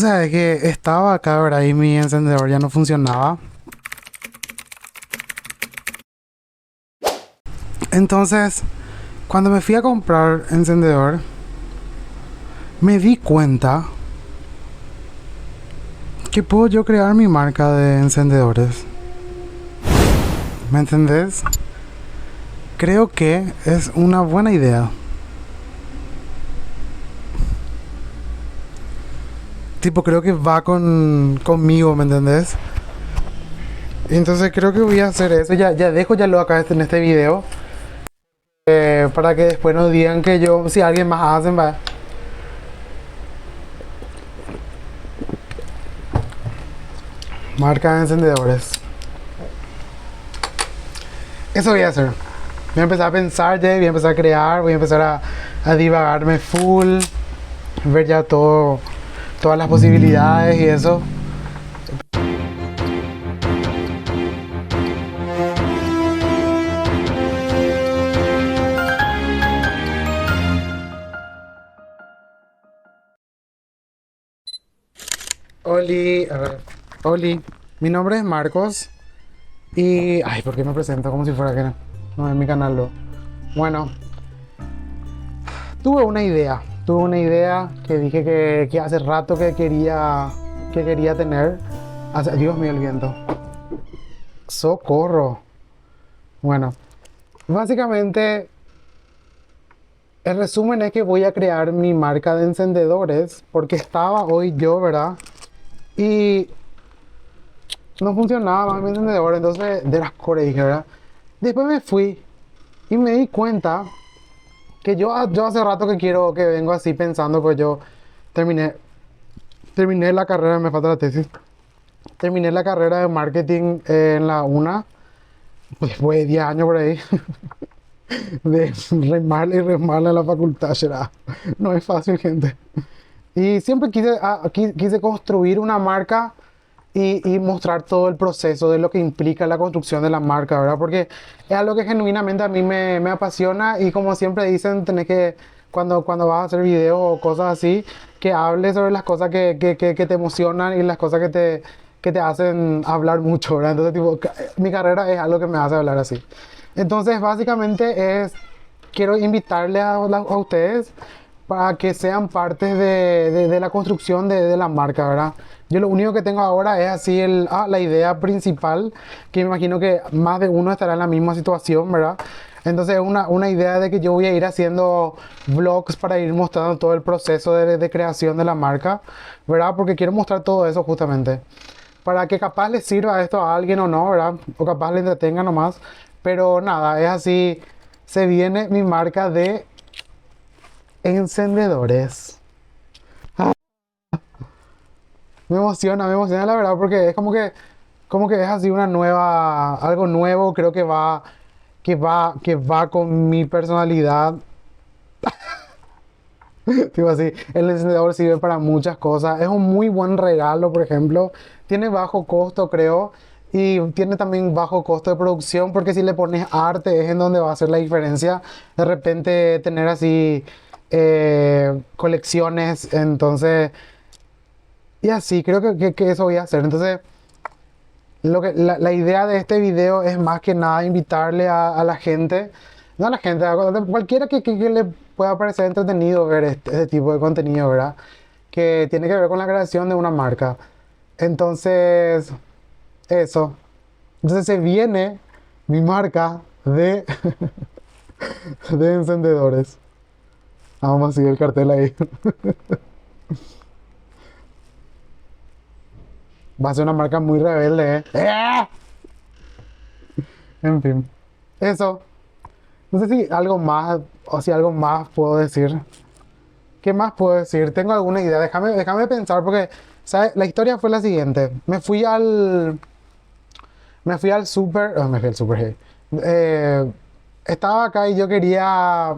sea, es que estaba acá, ¿verdad? Y mi encendedor ya no funcionaba. Entonces, cuando me fui a comprar encendedor, me di cuenta que puedo yo crear mi marca de encendedores. ¿Me entendés? Creo que es una buena idea. Tipo, creo que va conmigo, ¿me entendés? Entonces creo que voy a hacer eso. Ya dejo ya lo acá en este video. Para que después no digan que yo, si alguien más hace, va. Marca de encendedores. Eso voy a hacer. Voy a empezar a pensar ya, voy a empezar a crear, voy a empezar a divagarme full. Ver ya todo, todas las posibilidades y eso. Oli, a ver. Oli, mi nombre es Marcos y... Ay, ¿por qué me presento como si fuera que no es mi canal? Bueno, tuve una idea que dije que hace rato que quería tener. Dios mío, el viento. Socorro. Bueno, básicamente el resumen es que voy a crear mi marca de encendedores porque estaba hoy yo, ¿verdad? Y no funcionaba más mi encendedor, entonces de las core dije, ¿verdad? Después me fui y me di cuenta que yo hace rato que quiero, que vengo así pensando, pues yo terminé, terminé la carrera, me falta la tesis, terminé la carrera de marketing en la UNA, después de 10 años por ahí, de remarle y remarle a la facultad, será. No es fácil, gente. Y siempre quise construir una marca y mostrar todo el proceso de lo que implica la construcción de la marca, ¿verdad? Porque es algo que genuinamente a mí me apasiona y como siempre dicen, tenés que, cuando vas a hacer videos o cosas así, que hables sobre las cosas que te emocionan y las cosas que te hacen hablar mucho, ¿verdad? Entonces, tipo, mi carrera es algo que me hace hablar así. Entonces, básicamente quiero invitarles a ustedes para que sean parte de la construcción de la marca, ¿verdad? Yo lo único que tengo ahora es así la idea principal, que me imagino que más de uno estará en la misma situación, ¿verdad? Entonces una idea de que yo voy a ir haciendo vlogs para ir mostrando todo el proceso de creación de la marca, ¿verdad? Porque quiero mostrar todo eso justamente. Para que capaz le sirva esto a alguien o no, ¿verdad? O capaz le entretenga nomás. Pero nada, es así. Se viene mi marca de encendedores. Me emociona la verdad porque es como que es así una nueva, algo nuevo, creo que va con mi personalidad. Tipo así, el encendedor sirve para muchas cosas. Es un muy buen regalo, por ejemplo. Tiene bajo costo, creo. Y tiene también bajo costo de producción porque si le pones arte es en donde va a hacer la diferencia. De repente tener así colecciones. Entonces, y así, creo que eso voy a hacer. Entonces, la idea de este video es más que nada invitarle a la gente, no a la gente, a cualquiera que le pueda parecer entretenido ver este tipo de contenido, ¿verdad? Que tiene que ver con la creación de una marca. Entonces, eso. Entonces se viene mi marca de encendedores. Vamos a seguir el cartel ahí. Va a ser una marca muy rebelde, ¿eh? En fin. Eso. No sé si algo más, o si algo más puedo decir. ¿Qué más puedo decir? Tengo alguna idea. Déjame pensar porque, ¿sabes? La historia fue la siguiente. Me fui al super, me fui al super, hey. Estaba acá y yo quería,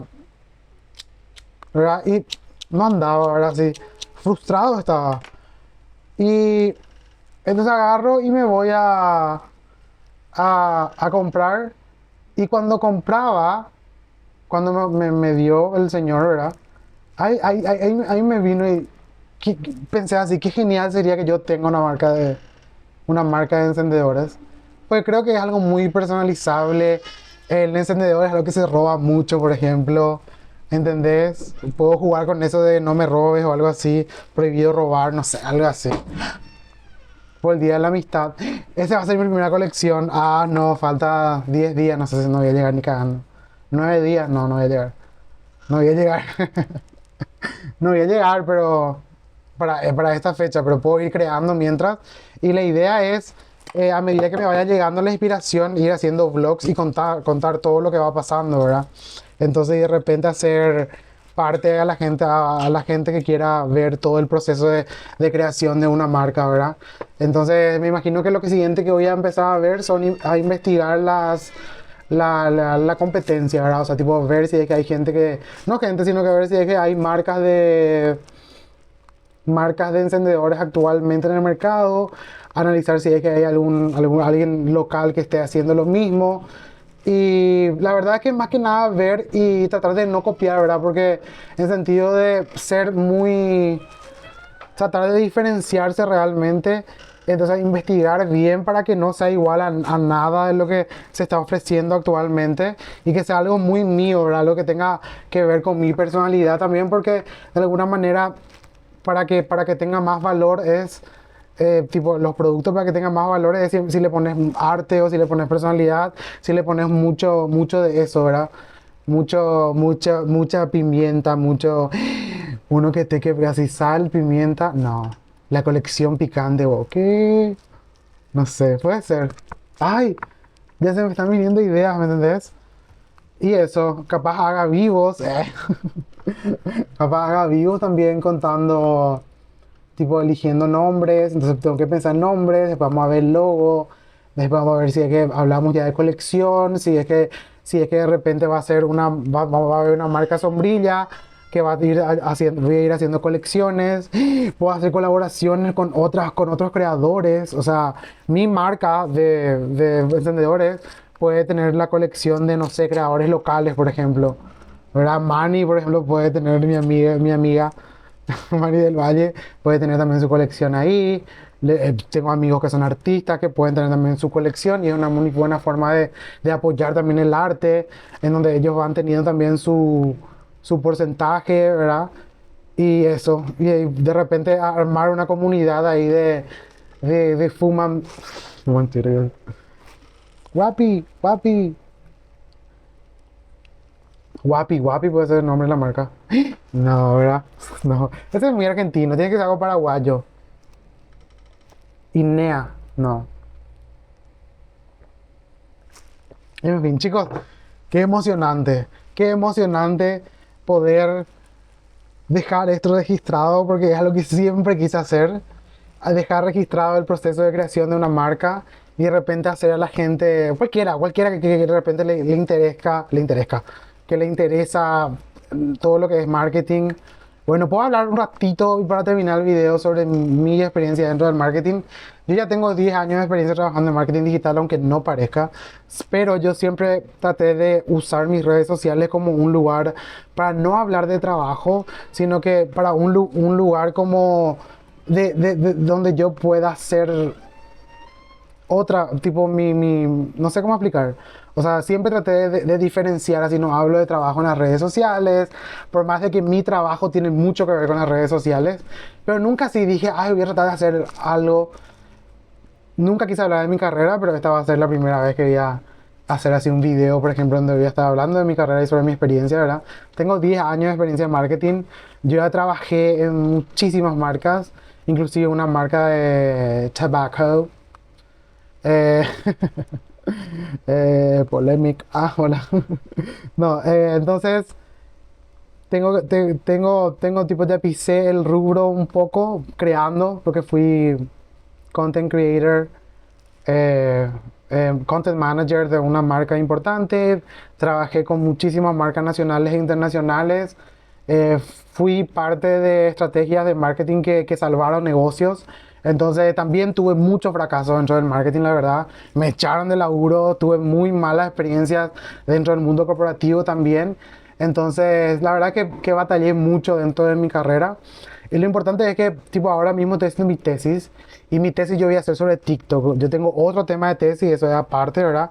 ¿verdad? Y no andaba, ¿verdad? Así, frustrado estaba. Y entonces agarro y me voy a comprar. Y cuando compraba, cuando me dio el señor, ¿verdad? Ahí me vino y pensé así, qué genial sería que yo tenga una marca de encendedores. Pues creo que es algo muy personalizable. El encendedor es algo que se roba mucho, por ejemplo. ¿Entendés? Puedo jugar con eso de no me robes o algo así. Prohibido robar, no sé, algo así. Por el Día de la Amistad. Esa va a ser mi primera colección. Ah, no, falta 10 días. No sé si no voy a llegar ni cagando. 9 días, no, no voy a llegar. No voy a llegar. No voy a llegar, pero para esta fecha, pero puedo ir creando mientras. Y la idea es, a medida que me vaya llegando la inspiración, ir haciendo vlogs y contar todo lo que va pasando, ¿verdad? Entonces, de repente hacer parte a la gente que quiera ver todo el proceso de creación de una marca, ¿verdad? Entonces, me imagino que lo que siguiente que voy a empezar a ver son a investigar la competencia, ¿verdad? O sea, tipo, ver si es que hay gente que, no gente, sino que ver si es que hay marcas de encendedores actualmente en el mercado, analizar si es que hay alguien local que esté haciendo lo mismo. Y la verdad es que más que nada ver y tratar de no copiar, ¿verdad? Porque en sentido de ser muy, tratar de diferenciarse realmente, entonces investigar bien para que no sea igual a nada de lo que se está ofreciendo actualmente y que sea algo muy mío, ¿verdad? Algo que tenga que ver con mi personalidad también, porque de alguna manera para que tenga más valor es, tipo, los productos para que tengan más valor es si le pones arte o si le pones personalidad, si le pones mucho de eso, ¿verdad? Mucha pimienta, uno que te que así sal, pimienta, no. La colección picante, ¿o qué? No sé, puede ser. Ay, ya se me están viniendo ideas, ¿me entendés? Y eso, capaz haga vivos, capaz haga vivos también contando, tipo eligiendo nombres, entonces tengo que pensar en nombres, después vamos a ver el logo, después vamos a ver si es que hablamos ya de colección, si es que de repente va a haber una marca sombrilla que voy a ir haciendo colecciones, puedo hacer colaboraciones con otros creadores, o sea, mi marca de encendedores puede tener la colección de, no sé, creadores locales, por ejemplo, ¿verdad? Manny, por ejemplo, puede tener mi amiga Mari del Valle puede tener también su colección ahí. Tengo amigos que son artistas que pueden tener también su colección y es una muy buena forma de apoyar también el arte, en donde ellos van teniendo también su porcentaje, ¿verdad? Y eso, y de repente armar una comunidad ahí de fuman. Mentira. Guapi, guapi. Guapi, guapi puede ser el nombre de la marca. No, ¿verdad? No. Ese es muy argentino, tiene que ser algo paraguayo. Inea, no. En fin, chicos, qué emocionante. Qué emocionante poder dejar esto registrado porque es algo que siempre quise hacer. A dejar registrado el proceso de creación de una marca y de repente hacer a la gente, cualquiera que de repente que le interesa todo lo que es marketing. Bueno, puedo hablar un ratito para terminar el video sobre mi experiencia dentro del marketing. Yo ya tengo 10 años de experiencia trabajando en marketing digital, aunque no parezca, pero yo siempre traté de usar mis redes sociales como un lugar para no hablar de trabajo, sino que para un lugar como donde yo pueda hacer otra, tipo no sé cómo explicar. O sea, siempre traté de diferenciar, así no hablo de trabajo en las redes sociales, por más de que mi trabajo tiene mucho que ver con las redes sociales, pero nunca así dije, ay, voy a tratar de hacer algo. Nunca quise hablar de mi carrera, pero esta va a ser la primera vez que voy a hacer así un video, por ejemplo, donde voy a estar hablando de mi carrera y sobre mi experiencia, ¿verdad? Tengo 10 años de experiencia en marketing, yo ya trabajé en muchísimas marcas, inclusive una marca de tobacco. Eh, polemic. Ah, hola. No, entonces tipo de pisé el rubro un poco creando, porque fui content creator, eh, content manager de una marca importante. Trabajé con muchísimas marcas nacionales e internacionales. eh, Fui parte de estrategias de marketing que salvaron negocios. Entonces también tuve muchos fracasos dentro del marketing, la verdad. Me echaron de laburo, tuve muy malas experiencias dentro del mundo corporativo también. Entonces, la verdad que batallé mucho dentro de mi carrera. Y lo importante es que, tipo, ahora mismo estoy haciendo mi tesis, y mi tesis yo voy a hacer sobre TikTok. Yo tengo otro tema de tesis, eso es aparte, ¿verdad?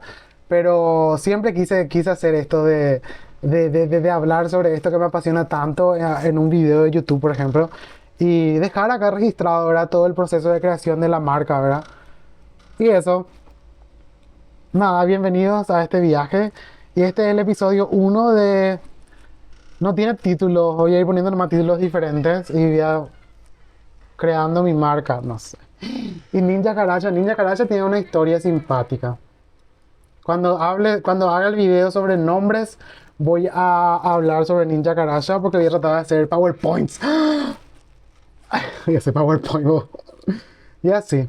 Pero siempre quise hacer esto de hablar sobre esto que me apasiona tanto en un video de YouTube, por ejemplo, y dejar acá registrado, ¿verdad? Todo el proceso de creación de la marca, ¿verdad? Y eso, nada, bienvenidos a este viaje. Y este es el episodio uno de... No tiene títulos, voy a ir poniendo nomás títulos diferentes y voy a creando mi marca, no sé. Y Ninja Karacha tiene una historia simpática. Cuando haga el video sobre nombres, voy a hablar sobre Ninja Karacha porque voy a tratar de hacer PowerPoints. Y ese PowerPoint, vos. Y así.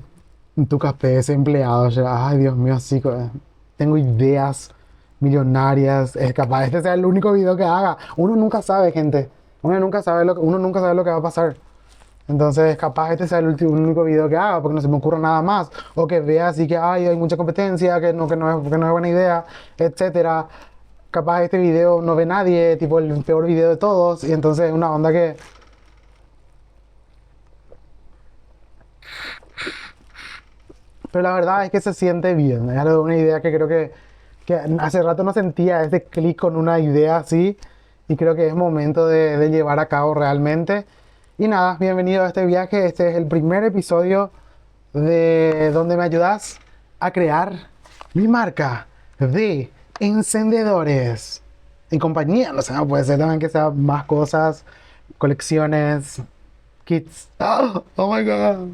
Tu café ese empleado, ya. Ay, Dios mío, sí. Tengo ideas millonarias. Es capaz, este sea el único video que haga. Uno nunca sabe, gente. Uno nunca sabe lo que va a pasar. Entonces, capaz este sea el único video que haga, porque no se me ocurre nada más. O que vea así que ay, hay mucha competencia, que no es buena idea, etcétera. Capaz este video no ve nadie, tipo el peor video de todos. Y entonces es una onda que... Pero la verdad es que se siente bien. Es una idea que creo que hace rato no sentía ese clic con una idea así. Y creo que es momento de llevar a cabo realmente. Y nada, bienvenido a este viaje. Este es el primer episodio de donde me ayudas a crear mi marca de encendedores. En compañía, no sé, puede ser también que sean más cosas, colecciones, kits. Oh, oh my god.